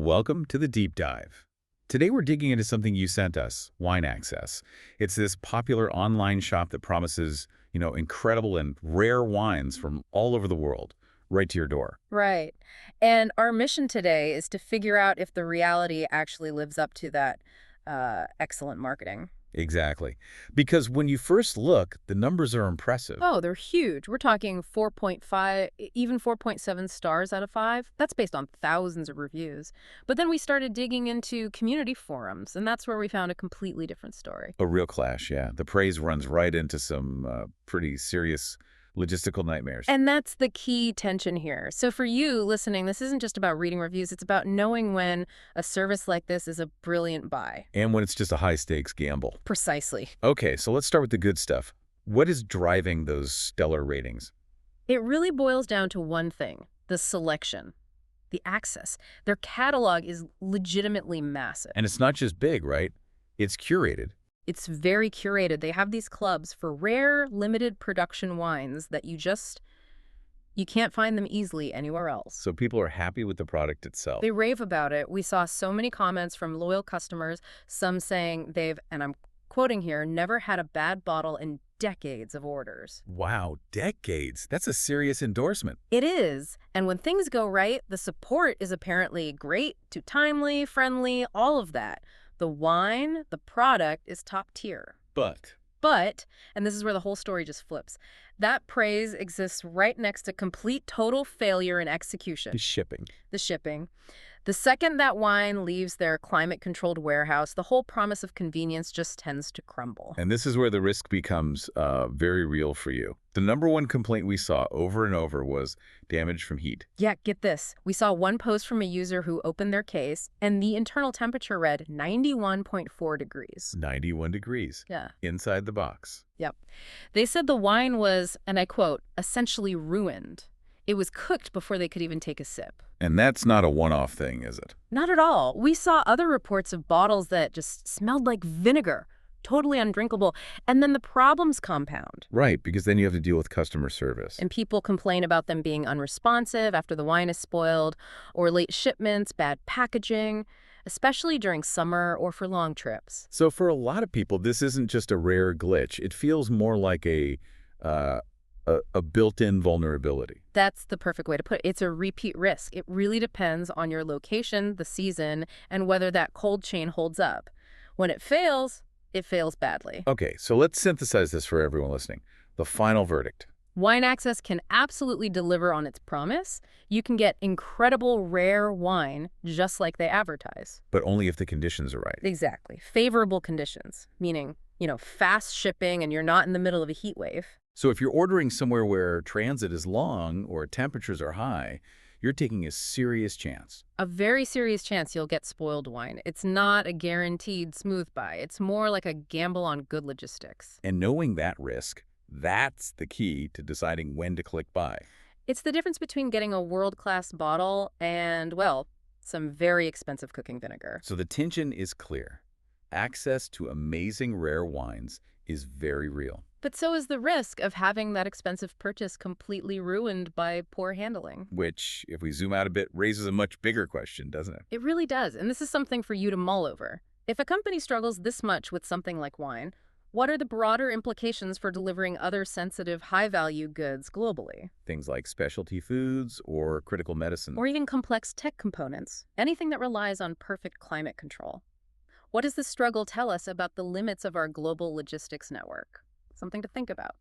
Welcome to the Deep Dive. Today we're digging into something you sent us, Wine Access. It's this popular online shop that promises, incredible and rare wines from all over the world, right to your door. Right. And our mission today is to figure out if the reality actually lives up to that excellent marketing. Exactly. Because when you first look, the numbers are impressive. Oh, they're huge. We're talking 4.5, even 4.7 stars out of 5. That's based on thousands of reviews. But then we started digging into community forums, and that's where we found a completely different story. A real clash, yeah. The praise runs right into some pretty serious logistical nightmares. And that's the key tension here. So for you listening, this isn't just about reading reviews. It's about knowing when a service like this is a brilliant buy. And when it's just a high-stakes gamble. Precisely. Okay, so let's start with the good stuff. What is driving those stellar ratings? It really boils down to one thing: the selection, the access. Their catalog is legitimately massive. And it's not just big, right? It's curated. It's very curated. They have these clubs for rare, limited production wines that you can't find them easily anywhere else. So people are happy with the product itself. They rave about it. We saw so many comments from loyal customers, some saying they've, and I'm quoting here, never had a bad bottle in decades of orders. Wow, decades. That's a serious endorsement. It is. And when things go right, the support is apparently great to timely, friendly, all of that. The wine, the product is top tier. But, and this is where the whole story just flips, that praise exists right next to complete total failure in execution. The shipping. The shipping. The second that wine leaves their climate-controlled warehouse, the whole promise of convenience just tends to crumble. And this is where the risk becomes very real for you. The number one complaint we saw over and over was damage from heat. Yeah, get this. We saw one post from a user who opened their case, and the internal temperature read 91.4 degrees. 91 degrees. Yeah. Inside the box. Yep. They said the wine was, and I quote, essentially ruined. It was cooked before they could even take a sip. And that's not a one-off thing, is it? Not at all. We saw other reports of bottles that just smelled like vinegar, totally undrinkable, and then the problems compound. Right, because then you have to deal with customer service. And people complain about them being unresponsive after the wine is spoiled, or late shipments, bad packaging, especially during summer or for long trips. So for a lot of people, this isn't just a rare glitch. It feels more like a built-in vulnerability. That's the perfect way to put it. It's a repeat risk. It really depends on your location, the season, and whether that cold chain holds up. When it fails badly. Okay, so let's synthesize this for everyone listening. The final verdict. Wine Access can absolutely deliver on its promise. You can get incredible rare wine just like they advertise. But only if the conditions are right. Exactly. Favorable conditions, meaning, fast shipping and you're not in the middle of a heat wave. So if you're ordering somewhere where transit is long or temperatures are high, you're taking a serious chance. A very serious chance you'll get spoiled wine. It's not a guaranteed smooth buy. It's more like a gamble on good logistics. And knowing that risk, that's the key to deciding when to click buy. It's the difference between getting a world-class bottle and, well, some very expensive cooking vinegar. So the tension is clear. Access to amazing rare wines is very real. But so is the risk of having that expensive purchase completely ruined by poor handling. Which, if we zoom out a bit, raises a much bigger question, doesn't it? It really does, and this is something for you to mull over. If a company struggles this much with something like wine, what are the broader implications for delivering other sensitive, high-value goods globally? Things like specialty foods or critical medicine. Or even complex tech components, anything that relies on perfect climate control. What does this struggle tell us about the limits of our global logistics network? Something to think about.